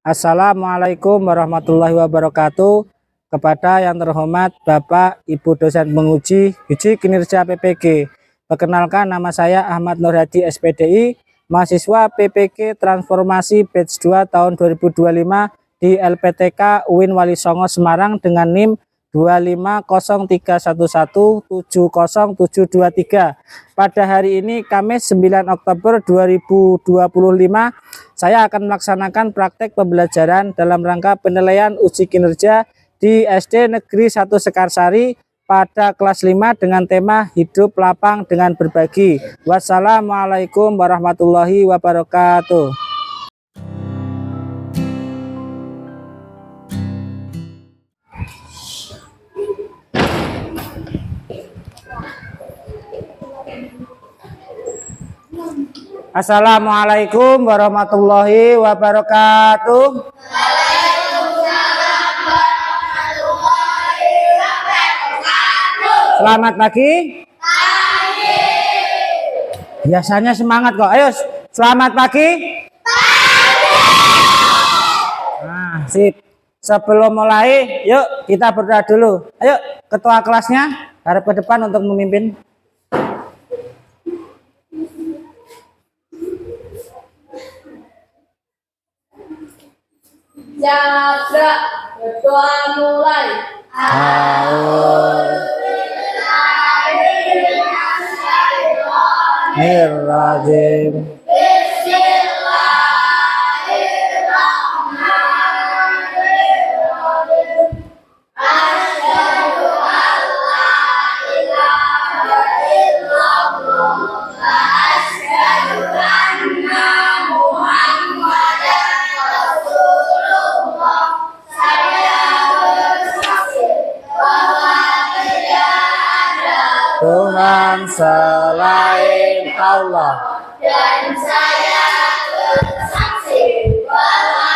Assalamualaikum warahmatullahi wabarakatuh. Kepada yang terhormat Bapak Ibu dosen penguji uji kinerja PPG. Perkenalkan, nama saya Ahmad Nur Hadi SPDI, mahasiswa PPG Transformasi Batch 2 tahun 2025 di LPTK UIN Wali Songo Semarang dengan NIM 25031170723. Pada hari ini Kamis 9 Oktober 2025, saya akan melaksanakan praktek pembelajaran dalam rangka penilaian uji kinerja di SD Negeri 1 Sekarsari pada kelas 5 dengan tema hidup lapang dengan berbagi. Wassalamualaikum warahmatullahi wabarakatuh. Assalamualaikum warahmatullahi wabarakatuh. Selamat pagi. Biasanya semangat kok. Ayo, selamat pagi. Nah, sip. Sebelum mulai, yuk kita berdoa dulu. Ayo, ketua kelasnya harap ke depan untuk memimpin. Jaga berdoa mulai. Bismillahirrahmanirrahim. Bismillahirrahmanirrahim. Asyhadu an la ilaha illallah wa asyhadu anna Muhammadan Rasulullah. Saya bersaksi bahwa tidak ada Tuhan selain Allah, dan saya bersaksi bahwa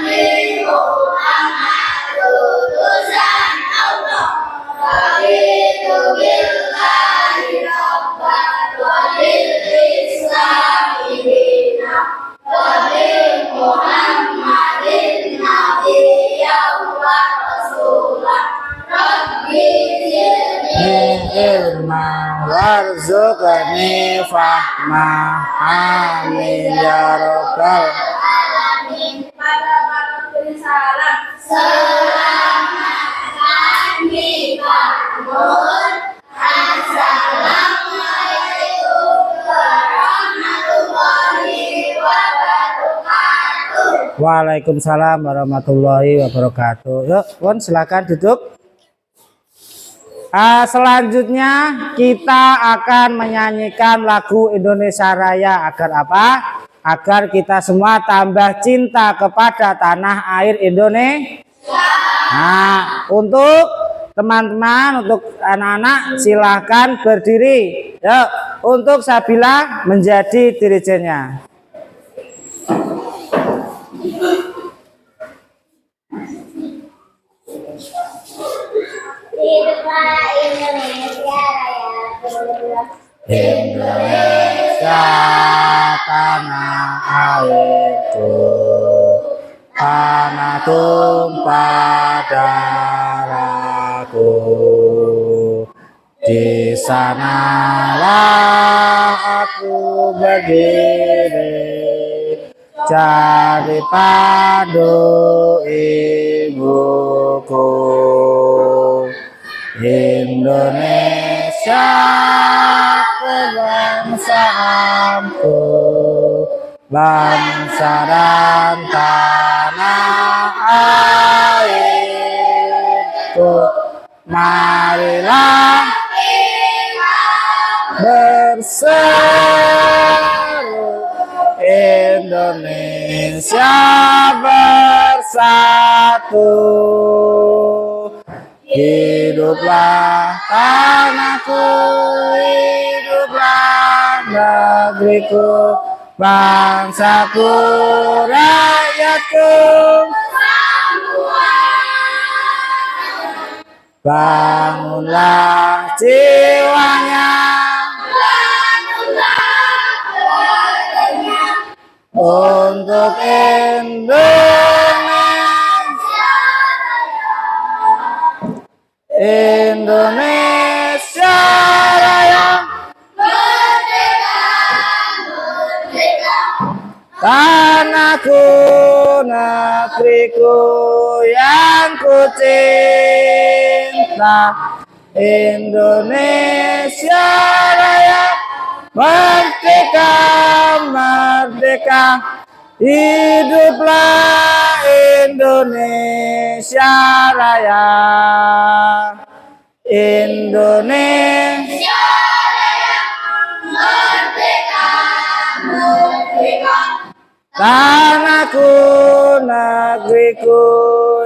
Nabi Muhammad utusan Allah. Raditu billahi rabban wa bil islami dinan wa bi Muhammadin nabiyyan wa rasulan. Rabbi zidni ilma warzuqni fahma. Amin ya rabbal alamin. Pada beri salam. Selamat pagi Pak Nur. Assalamualaikum warahmatullahi wabarakatuh. Waalaikumsalam warahmatullahi wabarakatuh. Yuk, Pun silakan duduk. Selanjutnya kita akan menyanyikan lagu Indonesia Raya. Agar apa? Agar kita semua tambah cinta kepada tanah air Indonesia. Nah, untuk teman-teman, untuk anak-anak silahkan berdiri. Yuk, untuk Sabila menjadi dirijennya. Hiduplah Indonesia Raya. Indonesia tanah airku, tanah tumpah darahku. Di sanalah aku berdiri, jadi pandu ibuku. Indonesia kebangsaanku, bangsa dan tanah airku. Marilah berseru, Indonesia bersatu. Hiduplah tanahku, hiduplah negeriku, bangsaku, rakyatku. Bangunlah jiwanya, untuk Indonesia Indonesia Raya. Tanahku, negeriku yang ku cinta, Indonesia Raya, merdeka, merdeka, hiduplah Indonesia Raya, Indonesia tanahku, negeriku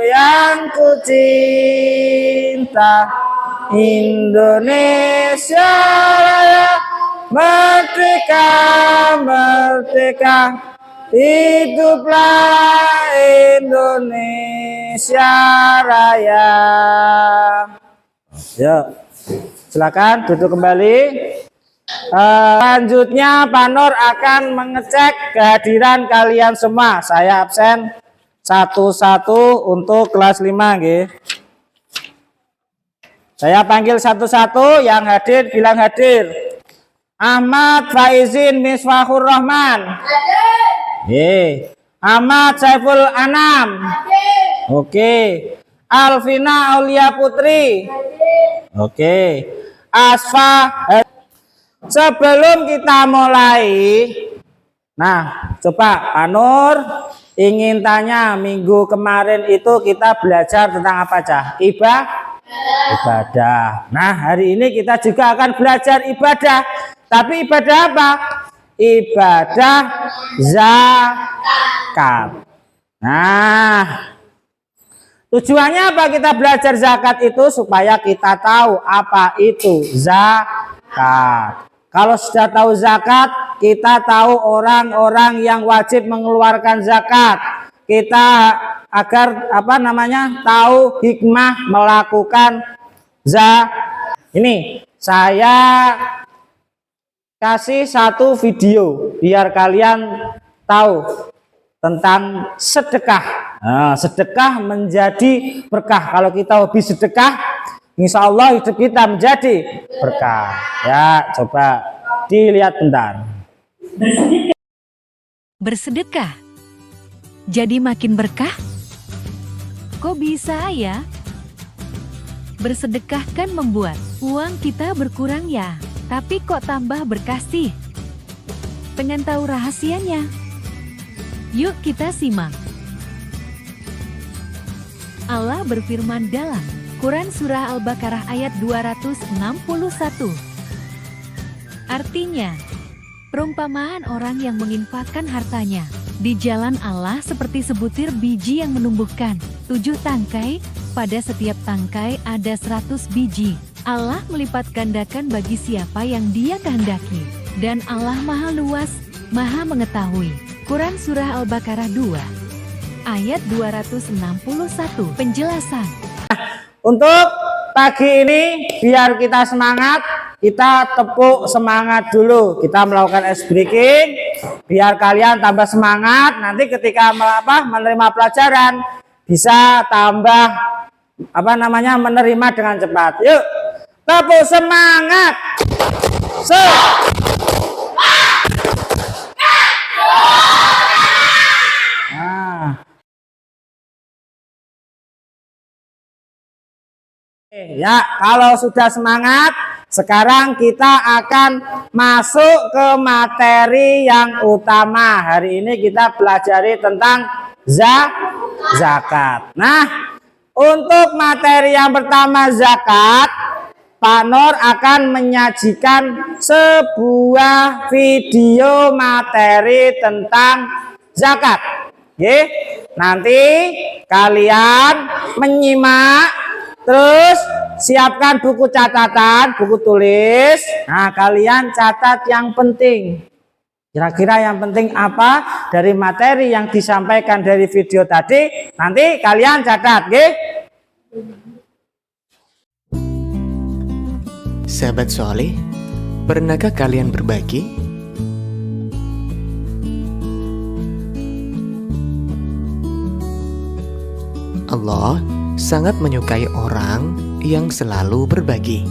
yang ku cinta, Indonesia Raya, merdeka, merdeka, hiduplah Indonesia Raya. Yuk, silakan duduk kembali. Selanjutnya Pak Nur akan mengecek kehadiran kalian semua. Saya absen satu-satu untuk kelas 5 nggih. Saya panggil satu-satu, yang hadir bilang hadir. Ahmad Faizin Miswahur Rahman. Hadir. Ahmad Saiful Anam. Hadir. Oke. Alvina Aulia Putri. Hadir. Oke. Asfa. Sebelum kita mulai, nah coba Pak Nur ingin tanya, minggu kemarin itu kita belajar tentang apa aja? Ibadah. Nah hari ini kita juga akan belajar ibadah. Tapi ibadah apa? Ibadah zakat. Nah tujuannya apa kita belajar zakat itu? Supaya kita tahu apa itu zakat. Kalau sudah tahu zakat, kita tahu orang-orang yang wajib mengeluarkan zakat. Kita agar tahu hikmah melakukan zakat. Ini saya kasih satu video biar kalian tahu tentang sedekah. Nah, sedekah menjadi berkah. Kalau kita hobi sedekah, insya Allah hidup kita menjadi berkah. Ya, coba dilihat bentar. Bersedekah jadi makin berkah? Kok bisa ya? Bersedekah kan membuat uang kita berkurang ya, tapi kok tambah berkah sih? Pengen tahu rahasianya? Yuk kita simak. Allah berfirman dalam Quran Surah Al-Baqarah ayat 261. Artinya, perumpamaan orang yang menginfakkan hartanya di jalan Allah seperti sebutir biji yang menumbuhkan 7 tangkai, pada setiap tangkai ada 100 biji. Allah melipat gandakan bagi siapa yang Dia kehendaki, dan Allah Maha Luas, Maha Mengetahui. Quran Surah Al-Baqarah 2 ayat 261. Penjelasan. Untuk pagi ini biar kita semangat, kita tepuk semangat dulu. Kita melakukan ice breaking biar kalian tambah semangat. Nanti ketika menerima pelajaran bisa tambah menerima dengan cepat. Yuk, tepuk semangat. Ya, kalau sudah semangat, sekarang kita akan masuk ke materi yang utama. Hari ini kita pelajari tentang zakat. Nah, untuk materi yang pertama zakat, Pak Nur akan menyajikan sebuah video materi tentang zakat. Oke, nanti kalian menyimak. Terus siapkan buku catatan, buku tulis. Nah, kalian catat yang penting. Kira-kira yang penting apa dari materi yang disampaikan dari video tadi? Nanti kalian catat, oke? Sahabat soleh, pernahkah kalian berbagi? Allah sangat menyukai orang yang selalu berbagi.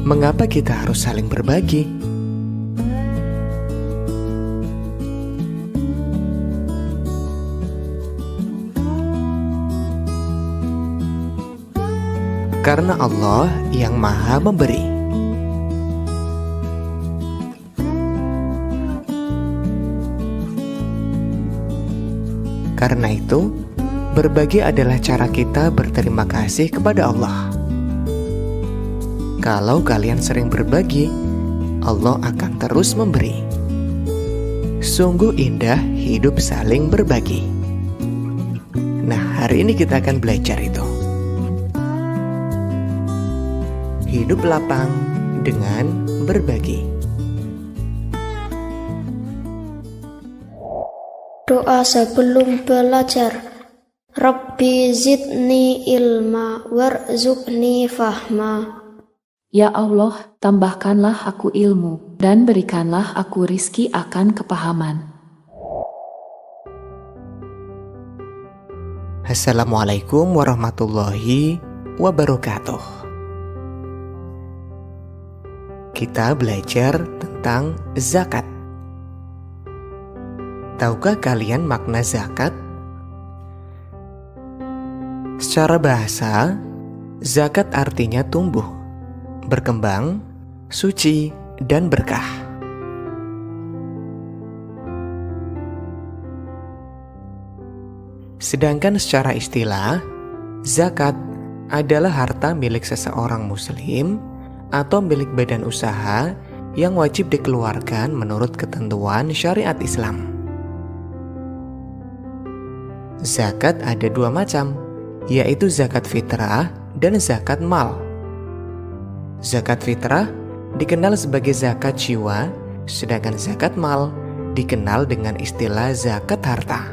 Mengapa kita harus saling berbagi? Karena Allah yang Maha Memberi. Karena itu, berbagi adalah cara kita berterima kasih kepada Allah. Kalau kalian sering berbagi, Allah akan terus memberi. Sungguh indah hidup saling berbagi. Nah, hari ini kita akan belajar itu. Hidup lapang dengan berbagi. Doa sebelum belajar. Rabbi zidni ilma warzuqni fahma. Ya Allah, tambahkanlah aku ilmu, dan berikanlah aku rizki akan kepahaman. Assalamualaikum warahmatullahi wabarakatuh. Kita belajar tentang zakat. Tahukah kalian makna zakat? Secara bahasa, zakat artinya tumbuh, berkembang, suci, dan berkah. Sedangkan secara istilah, zakat adalah harta milik seseorang muslim atau milik badan usaha yang wajib dikeluarkan menurut ketentuan syariat Islam. Zakat ada dua macam, yaitu zakat fitrah dan zakat mal. Zakat fitrah dikenal sebagai zakat jiwa, sedangkan zakat mal dikenal dengan istilah zakat harta.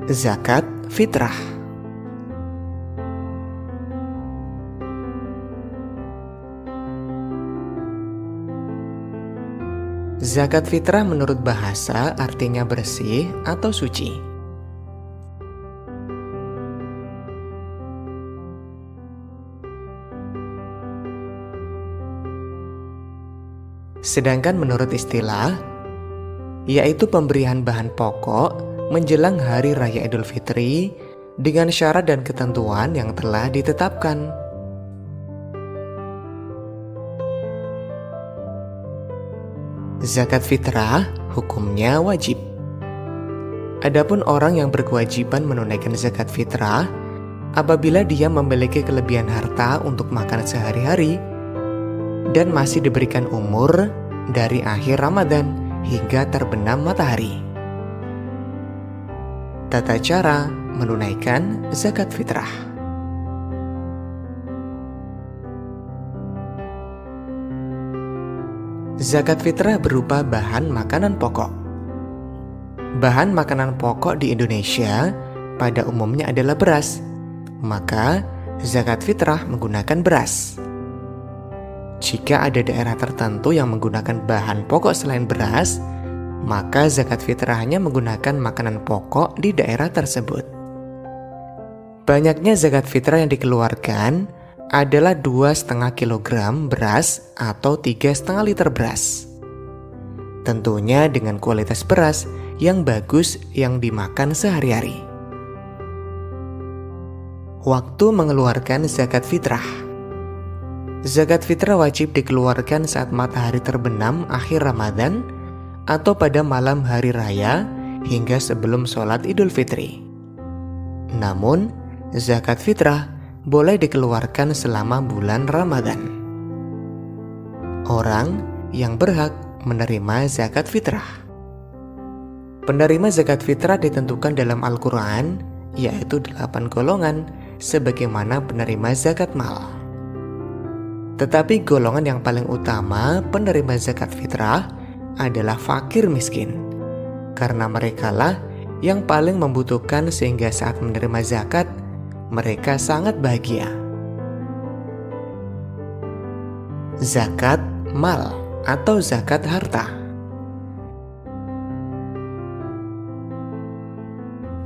Zakat fitrah. Zakat fitrah menurut bahasa artinya bersih atau suci. Sedangkan menurut istilah, yaitu pemberian bahan pokok menjelang Hari Raya Idul Fitri dengan syarat dan ketentuan yang telah ditetapkan. Zakat fitrah hukumnya wajib. Adapun orang yang berkewajiban menunaikan zakat fitrah apabila dia memiliki kelebihan harta untuk makan sehari-hari dan masih diberikan umur dari akhir Ramadan hingga terbenam matahari. Tata cara menunaikan zakat fitrah. Zakat fitrah berupa bahan makanan pokok. Bahan makanan pokok di Indonesia pada umumnya adalah beras, maka zakat fitrah menggunakan beras. Jika ada daerah tertentu yang menggunakan bahan pokok selain beras, maka zakat fitrahnya menggunakan makanan pokok di daerah tersebut. Banyaknya zakat fitrah yang dikeluarkan adalah 2,5 kg beras atau 3,5 liter beras. Tentunya dengan kualitas beras yang bagus yang dimakan sehari-hari. Waktu mengeluarkan zakat fitrah. Zakat fitrah wajib dikeluarkan saat matahari terbenam akhir Ramadan atau pada malam hari raya hingga sebelum sholat Idul Fitri. Namun, zakat fitrah boleh dikeluarkan selama bulan Ramadan. Orang yang berhak menerima zakat fitrah. Penerima zakat fitrah ditentukan dalam Al-Quran, yaitu 8 golongan sebagaimana penerima zakat mal. Tetapi golongan yang paling utama penerima zakat fitrah adalah fakir miskin, karena merekalah yang paling membutuhkan sehingga saat menerima zakat, mereka sangat bahagia. Zakat mal atau zakat harta.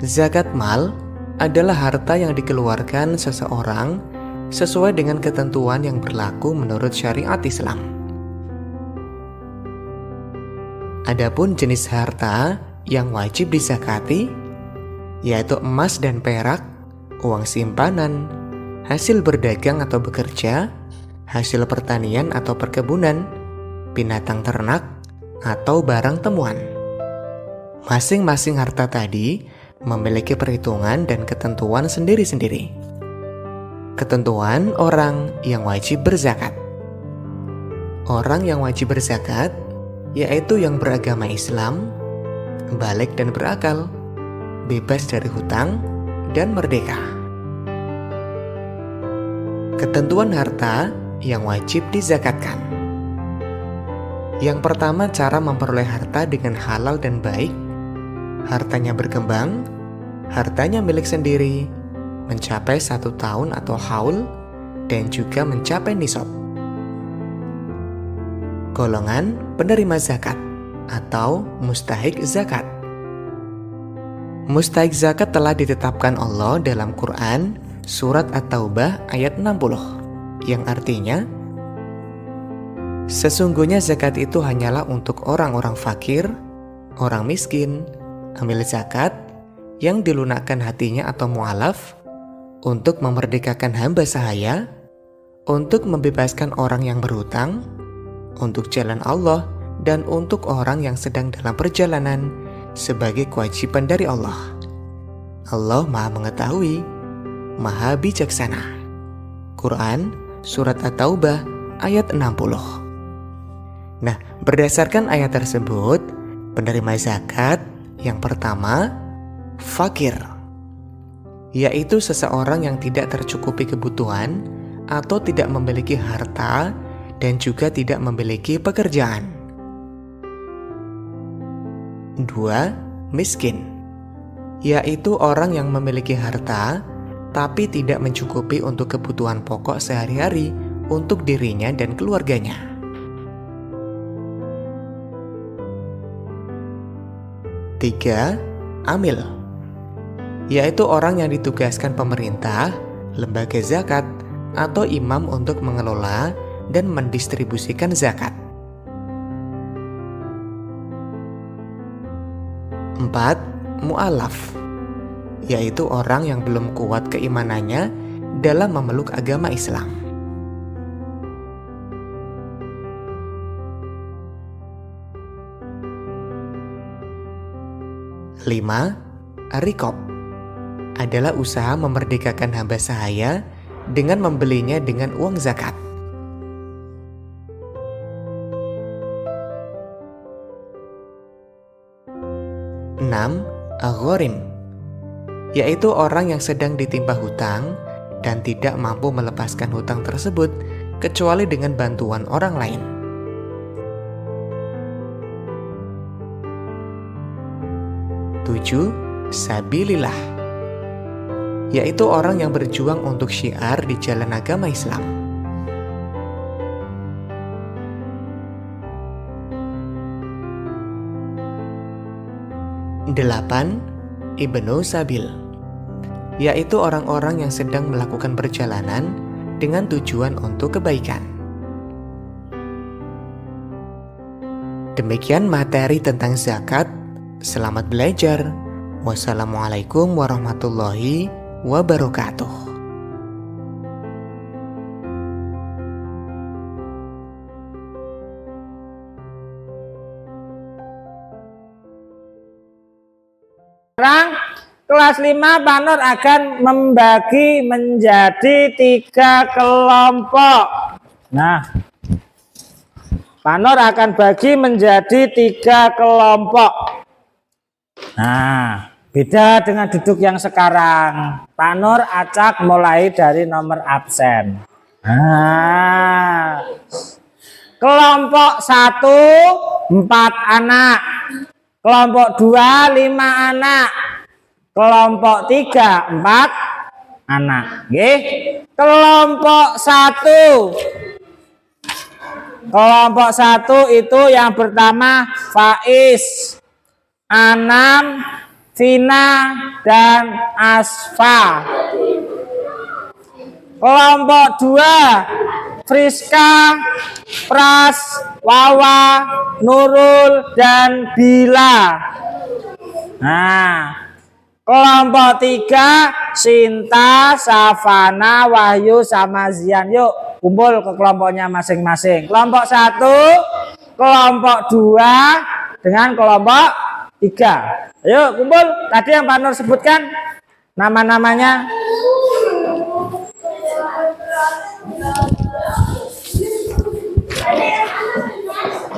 Zakat mal adalah harta yang dikeluarkan seseorang sesuai dengan ketentuan yang berlaku menurut syariat Islam. Adapun jenis harta yang wajib dizakati yaitu emas dan perak, uang simpanan, hasil berdagang atau bekerja, hasil pertanian atau perkebunan, binatang ternak, atau barang temuan. Masing-masing harta tadi memiliki perhitungan dan ketentuan sendiri-sendiri. Ketentuan orang yang wajib berzakat. Orang yang wajib berzakat yaitu yang beragama Islam, balik dan berakal, bebas dari hutang, dan merdeka. Ketentuan harta yang wajib dizakatkan. Yang pertama, cara memperoleh harta dengan halal dan baik. Hartanya berkembang, hartanya milik sendiri, mencapai 1 tahun atau haul, dan juga mencapai nisab. Golongan penerima zakat atau mustahik zakat. Mustahik zakat telah ditetapkan Allah dalam Quran Surat At-Taubah ayat 60, yang artinya, sesungguhnya zakat itu hanyalah untuk orang-orang fakir, orang miskin, amil zakat, yang dilunakkan hatinya atau mu'alaf, untuk memerdekakan hamba sahaya, untuk membebaskan orang yang berhutang, untuk jalan Allah, dan untuk orang yang sedang dalam perjalanan, sebagai kewajiban dari Allah. Allah Maha Mengetahui, Maha Bijaksana. Quran Surat At-Taubah ayat 60. Nah, berdasarkan ayat tersebut, penerima zakat yang pertama, fakir, yaitu seseorang yang tidak tercukupi kebutuhan atau tidak memiliki harta dan juga tidak memiliki pekerjaan. 2. Miskin, yaitu orang yang memiliki harta tapi tidak mencukupi untuk kebutuhan pokok sehari-hari untuk dirinya dan keluarganya. 3. Amil, yaitu orang yang ditugaskan pemerintah, lembaga zakat, atau imam untuk mengelola dan mendistribusikan zakat. 4. Mu'alaf, yaitu orang yang belum kuat keimanannya dalam memeluk agama Islam. 5. Rikob, adalah usaha memerdekakan hamba sahaya dengan membelinya dengan uang zakat. 6. Ghorim, yaitu orang yang sedang ditimpa hutang dan tidak mampu melepaskan hutang tersebut kecuali dengan bantuan orang lain. 7. Sabilillah, yaitu orang yang berjuang untuk syiar di jalan agama Islam. 8. Ibnu Sabil, yaitu orang-orang yang sedang melakukan perjalanan dengan tujuan untuk kebaikan. Demikian materi tentang zakat. Selamat belajar. Wassalamualaikum warahmatullahi wabarakatuh. Sekarang kelas 5 Pak Nur akan membagi menjadi 3 kelompok. Nah, Pak Nur akan bagi menjadi 3 kelompok. Nah, beda dengan duduk yang sekarang. Pak Nur acak mulai dari nomor absen. Nah, kelompok 1 4 anak. Kelompok 2 5 anak. Kelompok 3 4 anak. Nggih. Kelompok 1. Kelompok 1 itu yang pertama Faiz, Anam, Vina, dan Asfa. Kelompok 2, Friska, Pras, Wawa, Nurul, dan Bila. Nah, kelompok 3, Sinta, Savana, Wahyu, sama Zian. Yuk kumpul ke kelompoknya masing-masing. Kelompok 1, kelompok 2 dengan kelompok 3. Ayo kumpul. Tadi yang Pak Nur sebutkan nama-namanya.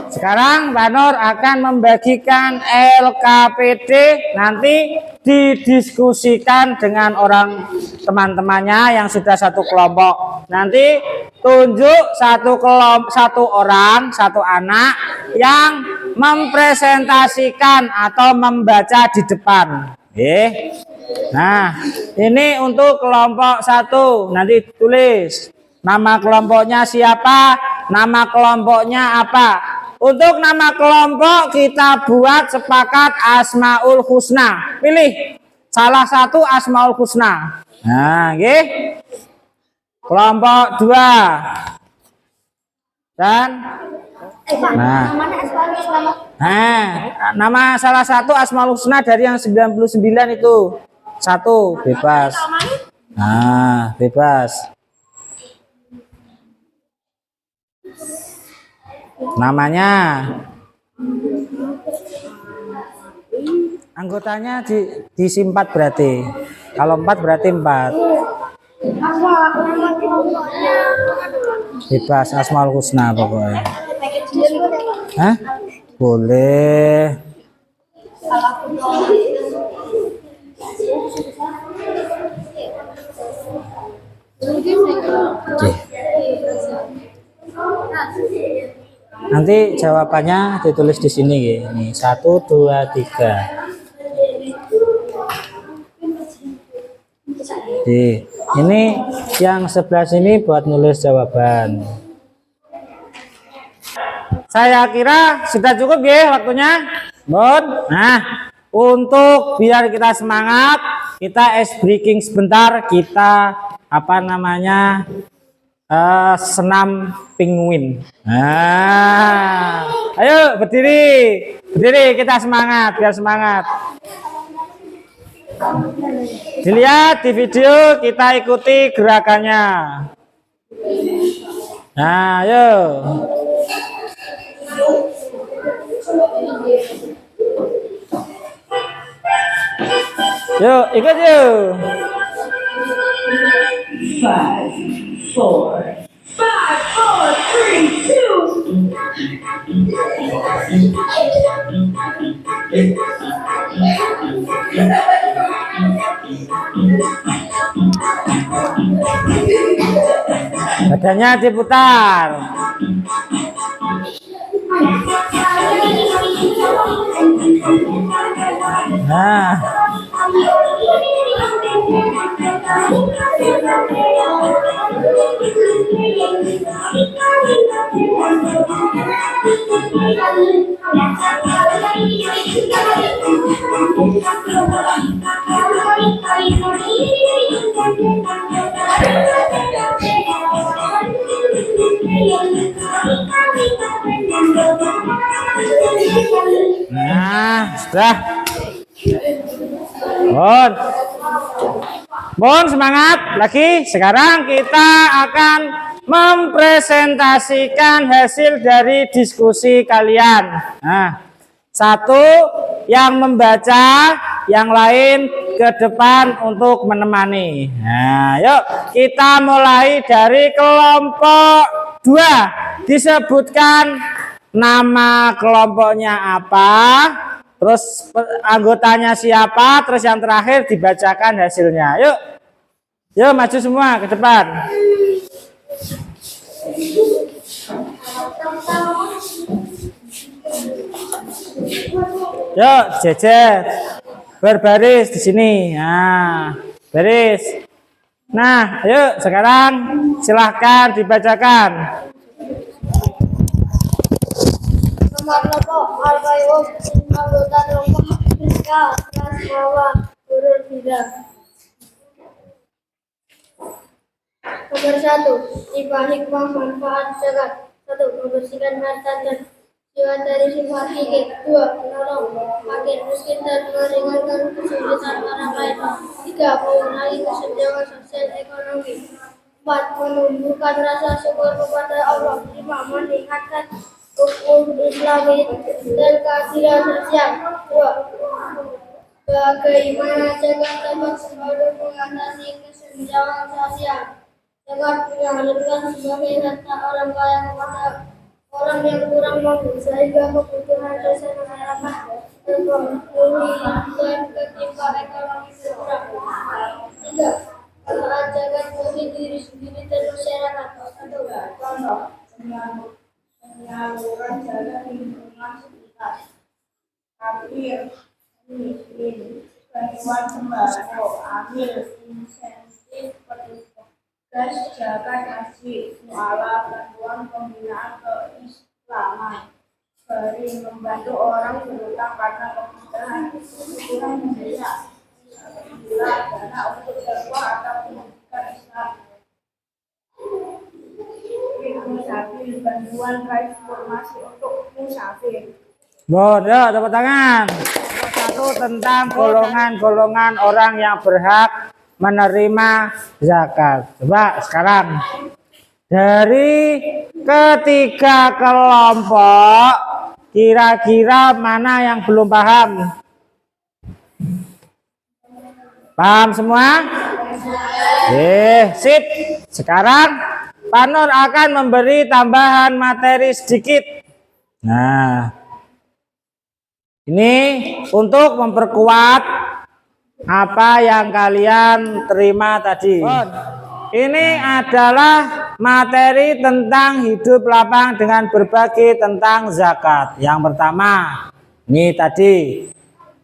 Sekarang Pak Nur akan membagikan LKPD, nanti didiskusikan dengan teman-temannya yang sudah satu kelompok. Nanti tunjuk satu orang, satu anak yang mempresentasikan atau membaca di depan. Nah, ini untuk kelompok 1. Nanti tulis nama kelompoknya siapa, nama kelompoknya apa. Untuk nama kelompok kita buat sepakat Asmaul Husna. Pilih salah satu Asmaul Husna. Nah, oke. Kelompok 2. Dan nama salah satu Asmaul Husna dari yang 99 itu. 1 bebas. Nah, bebas. Namanya, anggotanya diisi 4 berarti. Kalau 4 berarti 4. Bebas Asmaul Husna pokoknya. Hah? Boleh. Oke. Nanti jawabannya ditulis di sini ya. Nih 1, 2, 3. Ini yang sebelah sini buat nulis jawaban. Saya kira sudah cukup ya waktunya, Bon. Nah, untuk biar kita semangat, kita ice breaking sebentar. Kita senam penguin. Nah, ayo berdiri kita semangat, biar semangat. Dilihat di video, kita ikuti gerakannya. Nah, ayo. Yuk, ikut yuk. 5, 4, 3, 2. Badannya diputar. Nah, sudah. Bon, semangat lagi. Sekarang kita akan mempresentasikan hasil dari diskusi kalian. Nah, satu yang membaca, yang lain ke depan untuk menemani. Nah, yuk kita mulai dari kelompok 2. Disebutkan nama kelompoknya apa, terus anggotanya siapa, terus yang terakhir dibacakan hasilnya. Yuk maju semua ke depan. Yuk jejer, berbaris di sini. Nah, baris. Nah, yuk sekarang silahkan dibacakan. Nomor kelompok Al-Qayyum, anggota kelompok Rizka, asmawa hurul bidah. Nomor 1, hikmah manfaat zakat. 1. Membersihkan harta dan jiwa dari sifat fikir. 2. Menolong fakir miskin dan meringankan kesulitan orang lain. 3. Mengurangi kesenjangan sosial ekonomi. 4. Menumbuhkan rasa syukur kepada Allah. 5. Meningkatkan hukum Islami dan keadilan sosial. 2. Bagaimana zakat dapat selalu mengatasi kesenjangan sosial? Zakat menyalurkan sebagai harta orang kaya kepada orang yang kurang mampu sehingga kebutuhan dasar masyarakat terpenuhi dan ketimpa ekonomi berkurang. 3. Manfaat zakat bagi diri sendiri dan masyarakat. 1. Contoh penyaluran zakat di lingkungan sekitar. Kafir, miskin, bantuan sembako, amil, insentif petugas jaga haji, mualaf, bantuan pembinaan keislaman, sering membantu orang berhutang karena kebutuhan Indonesia, dana untuk dakwah atau pendidikan Islam. Musafir, bantuan transformasi untuk musafir. Bodoh, tepuk tangan. Nomor 1 tentang golongan-golongan orang yang berhak menerima zakat. Coba sekarang dari ketiga kelompok kira-kira mana yang belum paham? Paham semua? Sip. Sekarang Pak Nur akan memberi tambahan materi sedikit. Nah, ini untuk memperkuat apa yang kalian terima tadi. Ini adalah materi tentang hidup lapang dengan berbagi tentang zakat. Yang pertama, ini tadi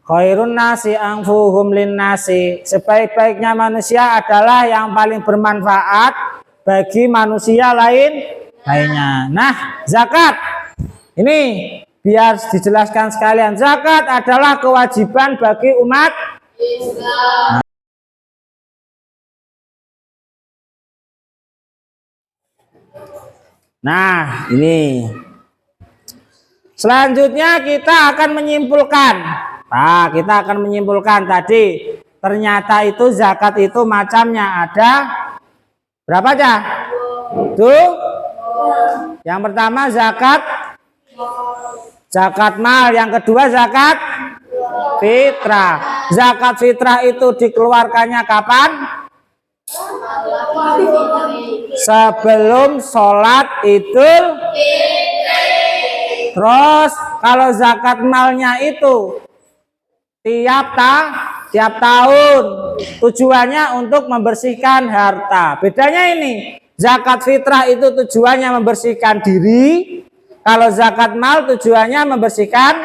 khairun nasi anfuhum lin nasi. Sebaik-baiknya manusia adalah yang paling bermanfaat bagi manusia lainnya. Nah, zakat ini biar dijelaskan sekalian. Zakat adalah kewajiban bagi umat Islam. Nah, ini. Selanjutnya kita akan menyimpulkan. Nah, kita akan menyimpulkan tadi. Ternyata itu zakat itu macamnya ada berapa aja? Tuh. Yang pertama zakat mal, yang kedua zakat fitrah. Zakat fitrah itu dikeluarkannya kapan? Sebelum sholat Idul Fitri. Terus kalau zakat malnya itu tiap tahun, tujuannya untuk membersihkan harta. Bedanya ini, zakat fitrah itu tujuannya membersihkan diri, kalau zakat mal tujuannya membersihkan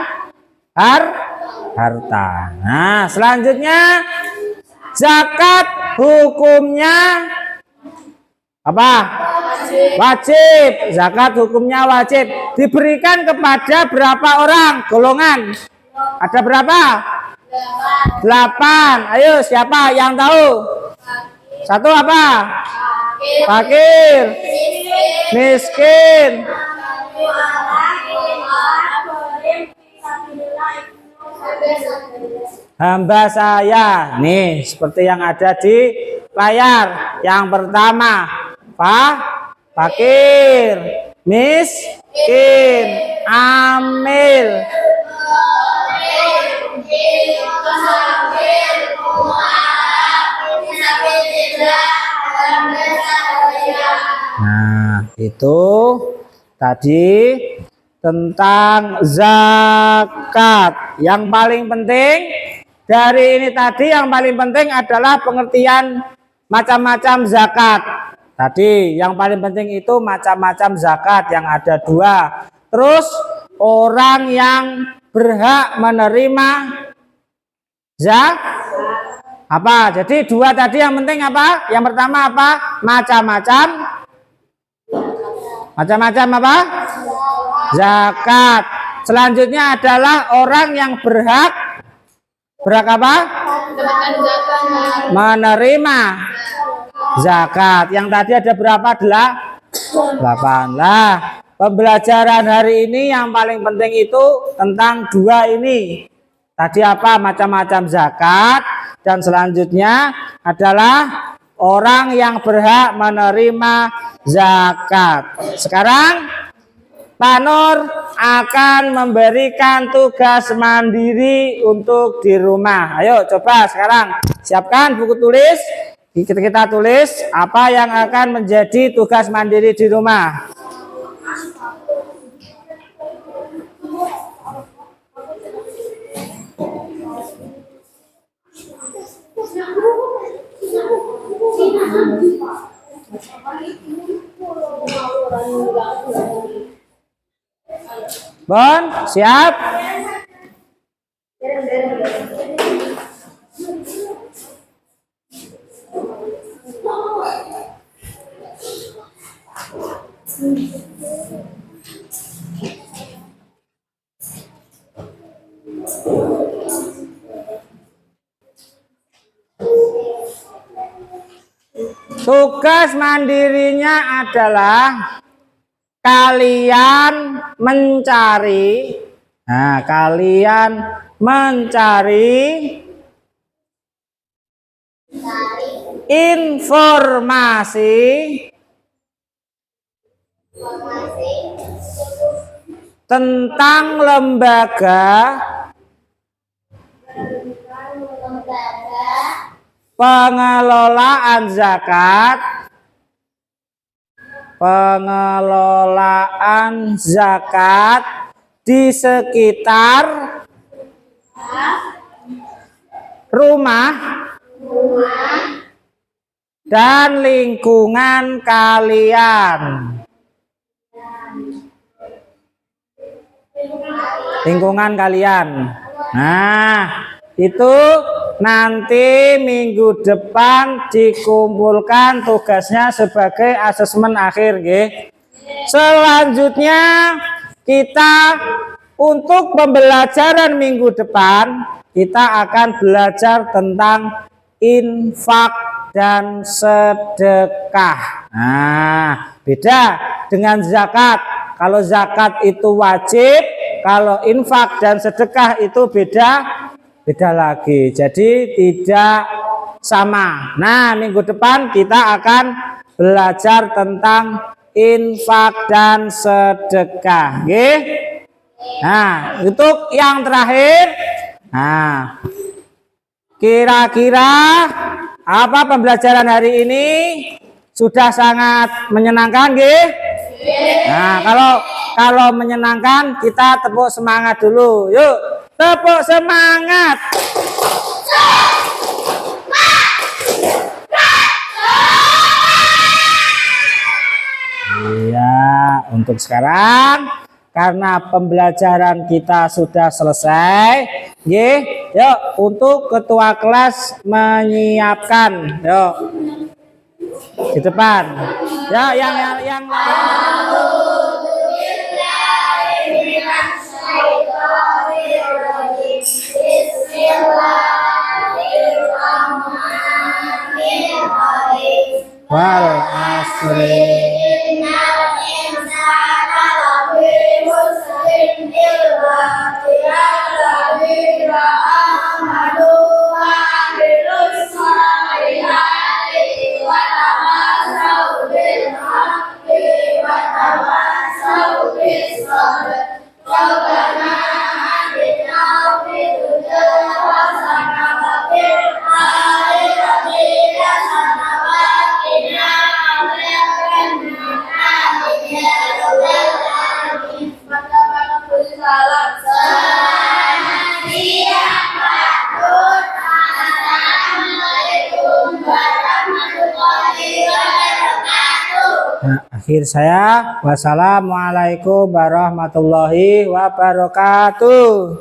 harta. Nah, selanjutnya zakat hukumnya apa? Wajib. Zakat hukumnya wajib. Diberikan kepada berapa orang? Golongan. Ada berapa? 8. Ayo, siapa yang tahu? 1 apa? Fakir, miskin, hamba saya. Nih, seperti yang ada di layar. Yang pertama, fakir, miskin, amil, nah, itu tadi tentang zakat. Yang paling penting dari ini tadi, yang paling penting adalah pengertian macam-macam zakat. Tadi yang paling penting itu macam-macam zakat yang ada 2. Terus orang yang berhak menerima zakat apa? Jadi 2 tadi yang penting apa? Yang pertama apa? Macam-macam apa? Zakat. Selanjutnya adalah orang yang berhak Berapa? Menerima zakat. Yang tadi ada berapa? 8 lah. Pembelajaran hari ini yang paling penting itu tentang 2 ini. Tadi apa? Macam-macam zakat. Dan selanjutnya adalah orang yang berhak menerima zakat. Sekarang Pak Nur akan memberikan tugas mandiri untuk di rumah. Ayo coba sekarang siapkan buku tulis. Kita tulis apa yang akan menjadi tugas mandiri di rumah. Bon, siap? Tugas mandirinya adalah kalian mencari, informasi tentang lembaga pengelolaan zakat di sekitar rumah dan lingkungan kalian. Nah, itu nanti minggu depan dikumpulkan tugasnya sebagai asesmen akhir, nggih. Selanjutnya kita untuk pembelajaran minggu depan kita akan belajar tentang infak dan sedekah. Nah, beda dengan zakat. Kalau zakat itu wajib, kalau infak dan sedekah itu beda lagi. Jadi tidak sama. Nah, minggu depan kita akan belajar tentang infak dan sedekah. Nggih. Nah, untuk yang terakhir, nah, kira-kira apa pembelajaran hari ini? Sudah sangat menyenangkan, nggih? Nah, kalau menyenangkan kita tepuk semangat dulu. Yuk, tepuk semangat. Iya, untuk sekarang karena pembelajaran kita sudah selesai, nggih. Yuk, untuk ketua kelas menyiapkan. Yuk. Di depan. Ya, yang wal asri. Nah, akhir saya wassalamualaikum warahmatullahi wabarakatuh.